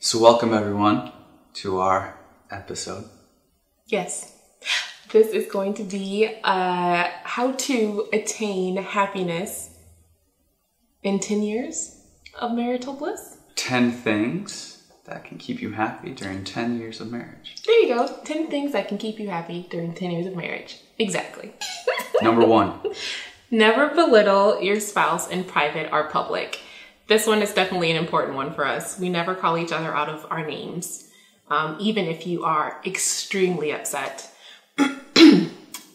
So welcome everyone to our episode. Yes, this is going to be how to attain happiness in 10 years of marital bliss. 10 things that can keep you happy during 10 years of marriage. There you go. 10 things that can keep you happy during 10 years of marriage. Exactly. Number 1. Never belittle your spouse in private or public. This one is definitely an important one for us. We never call each other out of our names. Even if you are extremely upset,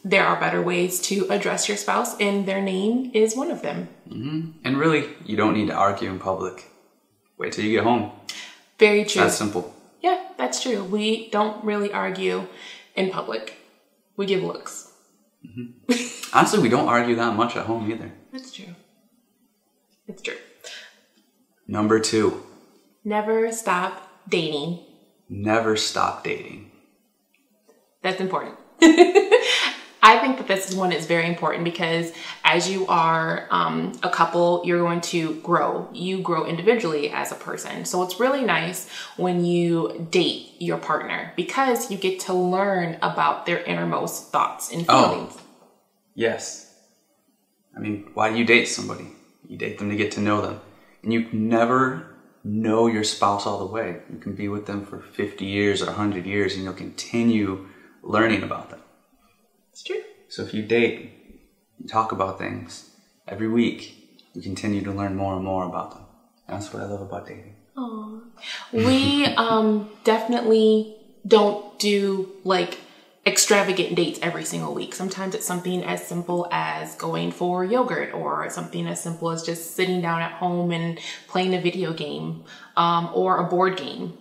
there are better ways to address your spouse, and their name is one of them. Mm-hmm. And really, you don't need to argue in public. Wait till you get home. Very true. That's simple. Yeah, that's true. We don't really argue in public. We give looks. Mm-hmm. Honestly, we don't argue that much at home either. That's true. It's true. Number 2. Never stop dating. Never stop dating. That's important. I think that this one is very important because as you are a couple, you're going to grow. You grow individually as a person. So it's really nice when you date your partner because you get to learn about their innermost thoughts and feelings. Oh, yes. I mean, why do you date somebody? You date them to get to know them. And you can never know your spouse all the way. You can be with them for 50 years or 100 years and you'll continue learning about them. It's true. So if you date, you talk about things every week, you continue to learn more and more about them. That's what I love about dating. Aww. We definitely don't do like extravagant dates every single week. Sometimes it's something as simple as going for yogurt or something as simple as just sitting down at home and playing a video game or a board game.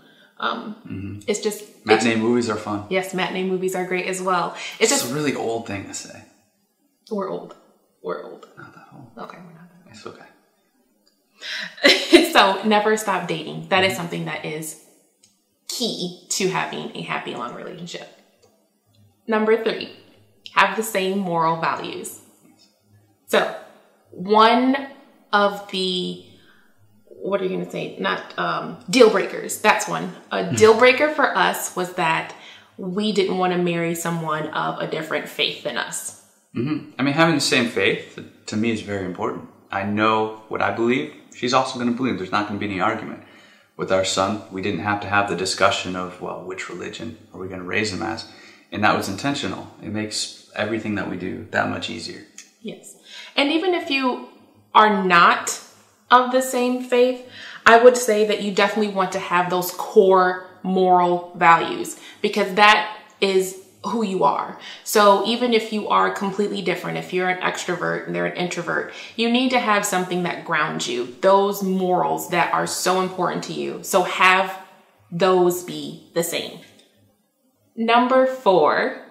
It's just... Matinee movies are fun. Yes, matinee movies are great as well. It's just a really old thing to say. We're old. We're old. Not that old. Okay, we're not that old. It's okay. So never stop dating. That is something that is key to having a happy, long relationship. Number 3, have the same moral values. So one of the, what are you going to say? Not deal breakers. That's one. A deal breaker for us was that we didn't want to marry someone of a different faith than us. Mm-hmm. I mean, having the same faith to me is very important. I know what I believe. She's also going to believe. There's not going to be any argument. With our son, we didn't have to have the discussion of, well, which religion are we going to raise him as? And that was intentional. It makes everything that we do that much easier. Yes. And even if you are not of the same faith, I would say that you definitely want to have those core moral values because that is who you are. So even if you are completely different, if you're an extrovert and they're an introvert, you need to have something that grounds you, those morals that are so important to you. So have those be the same. Number 4.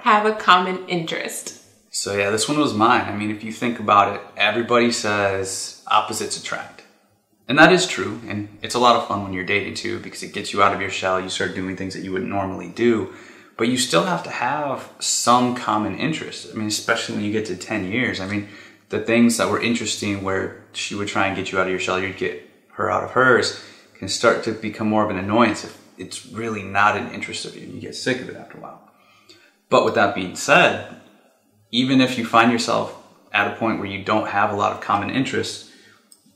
Have a common interest. So yeah, this one was mine. I mean, if you think about it, everybody says opposites attract. And that is true. And it's a lot of fun when you're dating too, because it gets you out of your shell. You start doing things that you wouldn't normally do. But you still have to have some common interest. I mean, especially when you get to 10 years. I mean, the things that were interesting where she would try and get you out of your shell, you'd get her out of hers, can start to become more of an annoyance if it's really not an interest of you and you get sick of it after a while. But with that being said, even if you find yourself at a point where you don't have a lot of common interests,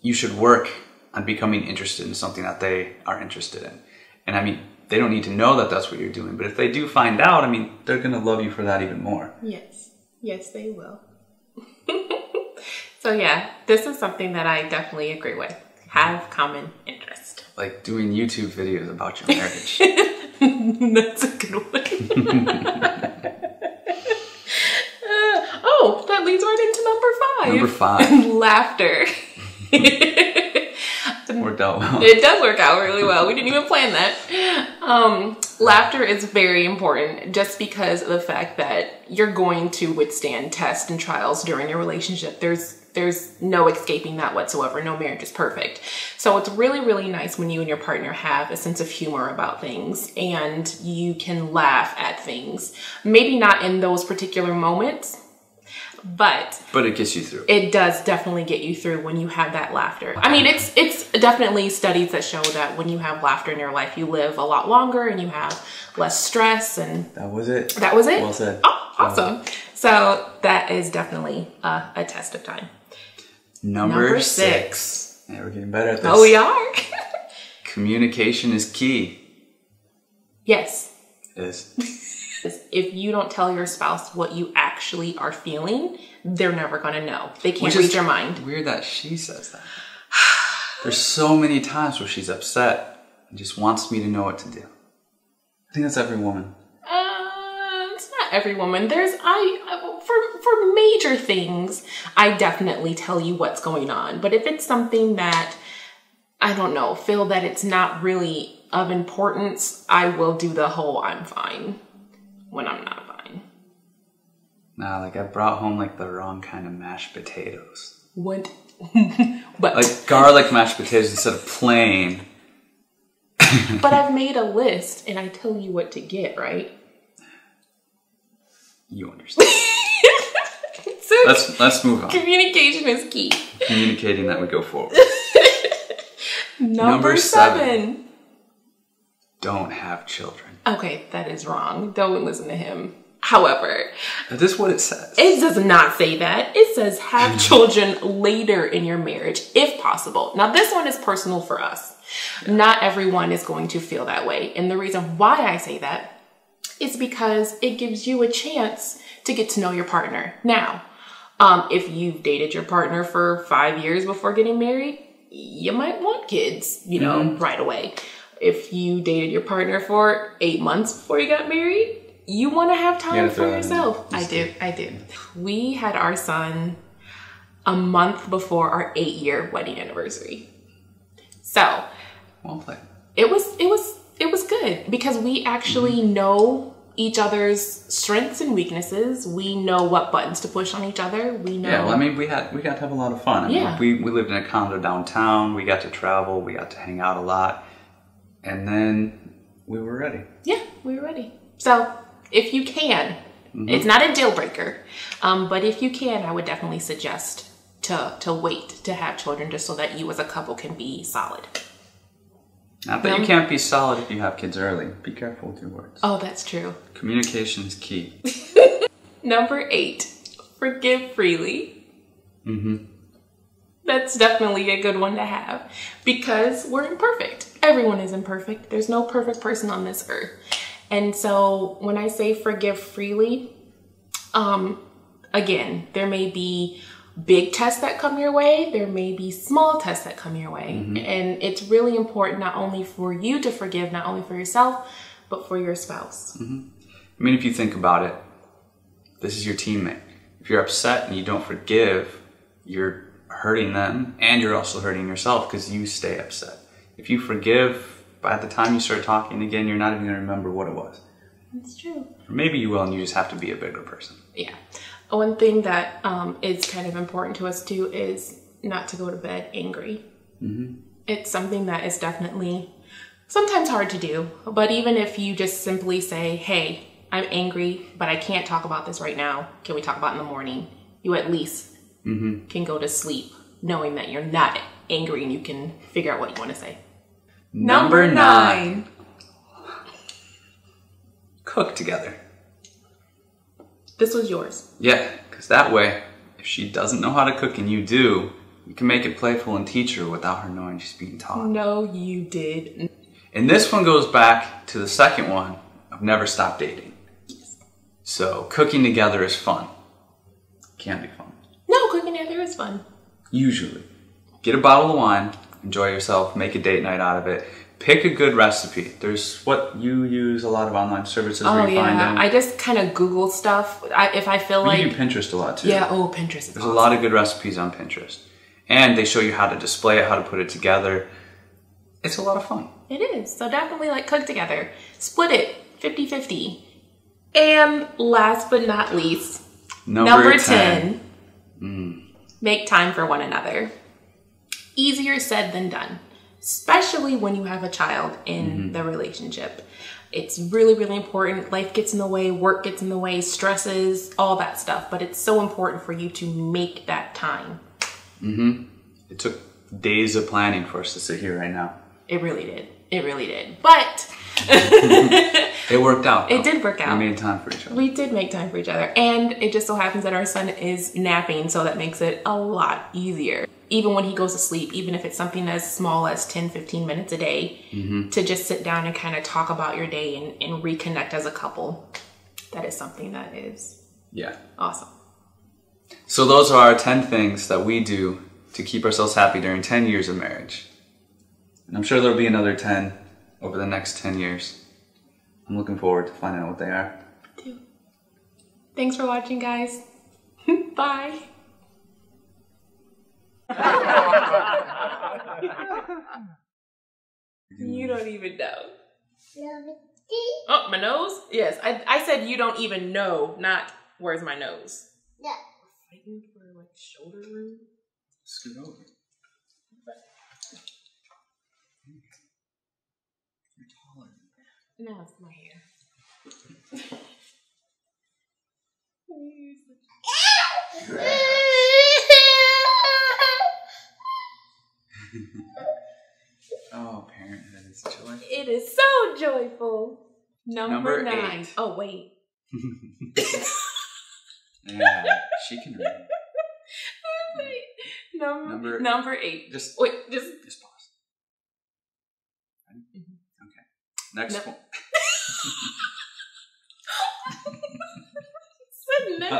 you should work on becoming interested in something that they are interested in. And I mean, they don't need to know that that's what you're doing, but if they do find out, I mean, they're going to love you for that even more. Yes. Yes, they will. So yeah, this is something that I definitely agree with. Have common interest. Like doing YouTube videos about your marriage. That's a good one. Oh, that leads right into Number 5. Laughter. Worked out well. It does work out really well. We didn't even plan that. Laughter is very important just because of the fact that you're going to withstand tests and trials during your relationship. There's no escaping that whatsoever. No marriage is perfect. So it's really, really nice when you and your partner have a sense of humor about things and you can laugh at things. Maybe not in those particular moments, But it gets you through. It does definitely get you through when you have that laughter. I mean, it's definitely studies that show that when you have laughter in your life, you live a lot longer and you have less stress. And that was it. That was it? Well said. Oh, awesome. So that is definitely a test of time. Number 6. Yeah, we're getting better at this. Oh, we are. Communication is key. Yes. Is. If you don't tell your spouse what you actually are feeling, they're never going to know. They can't read your mind. Weird that she says that. There's so many times where she's upset and just wants me to know what to do. I think that's every woman. It's not every woman. For major things, I definitely tell you what's going on. But if it's something that, I don't know, feel that it's not really of importance, I will do the whole I'm fine when I'm not fine. Nah, like I brought home like the wrong kind of mashed potatoes. What? But like garlic mashed potatoes instead of plain. But I've made a list and I tell you what to get, right? You understand. So let's move on. Communication is key. Communicating that we go forward. Number 7. Don't have children. Okay, that is wrong. Don't listen to him. However, that is what it says. It does not say that. It says have children later in your marriage, if possible. Now, this one is personal for us. Not everyone is going to feel that way. And the reason why I say that is because it gives you a chance to get to know your partner. Now, if you've dated your partner for 5 years before getting married, you might want kids, right away. If you dated your partner for 8 months before you got married, you want to have time for yourself. I do. We had our son a month before our 8-year wedding anniversary. So, well played. It was good because we actually know each other's strengths and weaknesses. We know what buttons to push on each other. We know. Yeah, well, I mean, we got to have a lot of fun. I mean, we lived in a condo downtown. We got to travel. We got to hang out a lot. And then we were ready. Yeah, we were ready. So if you can, it's not a deal breaker, but if you can, I would definitely suggest to wait to have children just so that you as a couple can be solid. Not that you can't be solid if you have kids early. Be careful with your words. Oh, that's true. Communication is key. Number 8, forgive freely. That's definitely a good one to have because we're imperfect. Everyone is imperfect. There's no perfect person on this earth. And so when I say forgive freely, again, there may be big tests that come your way. There may be small tests that come your way. And it's really important not only for you to forgive, not only for yourself, but for your spouse. I mean, if you think about it, this is your teammate. If you're upset and you don't forgive, you're hurting them and you're also hurting yourself because you stay upset. If you forgive, by the time you start talking again, you're not even going to remember what it was. That's true. Or maybe you will and you just have to be a bigger person. Yeah. One thing that is kind of important to us too is not to go to bed angry. It's something that is definitely sometimes hard to do. But even if you just simply say, hey, I'm angry, but I can't talk about this right now. Can we talk about it in the morning? You at least can go to sleep knowing that you're not angry and you can figure out what you want to say. Number 9. Cook together. This was yours. Yeah, because that way, if she doesn't know how to cook and you do, you can make it playful and teach her without her knowing she's being taught. No, you did. And this one goes back to the second one of never stop dating. Yes. So cooking together is fun. Can be fun. No, cooking together is fun. Usually. Get a bottle of wine, enjoy yourself, make a date night out of it. Pick a good recipe. There's what you use a lot of online services where you find them. I just kind of Google stuff if I feel like. You do Pinterest a lot too. Yeah, Pinterest is awesome. There's a lot of good recipes on Pinterest. And they show you how to display it, how to put it together. It's a lot of fun. It is. So definitely cook together. Split it 50-50. And last but not least, number 10. Make time for one another. Easier said than done. Especially when you have a child in the relationship. It's really, really important. Life gets in the way, work gets in the way, stresses, all that stuff. But it's so important for you to make that time. It took days of planning for us to sit here right now. It really did. It really did. But it worked out. It did work out. We made time for each other. We did make time for each other. And it just so happens that our son is napping, so that makes it a lot easier. Even when he goes to sleep, even if it's something as small as 10, 15 minutes a day, to just sit down and kind of talk about your day and reconnect as a couple. That is something that is awesome. So those are our 10 things that we do to keep ourselves happy during 10 years of marriage. And I'm sure there'll be another 10 over the next 10 years. I'm looking forward to finding out what they are. Me too. Thanks for watching, guys. Bye. You don't even know. Oh, my nose? Yes, I said you don't even know, not where's my nose. Yeah. Fighting for like shoulder room. Scoot over. You're taller. No, it's my hair. Oh, parenthood is joyful. It is so joyful. Number 9. 8. Oh, wait. Yeah, she can read. Number 8. Just pause. Okay. Next one. Next.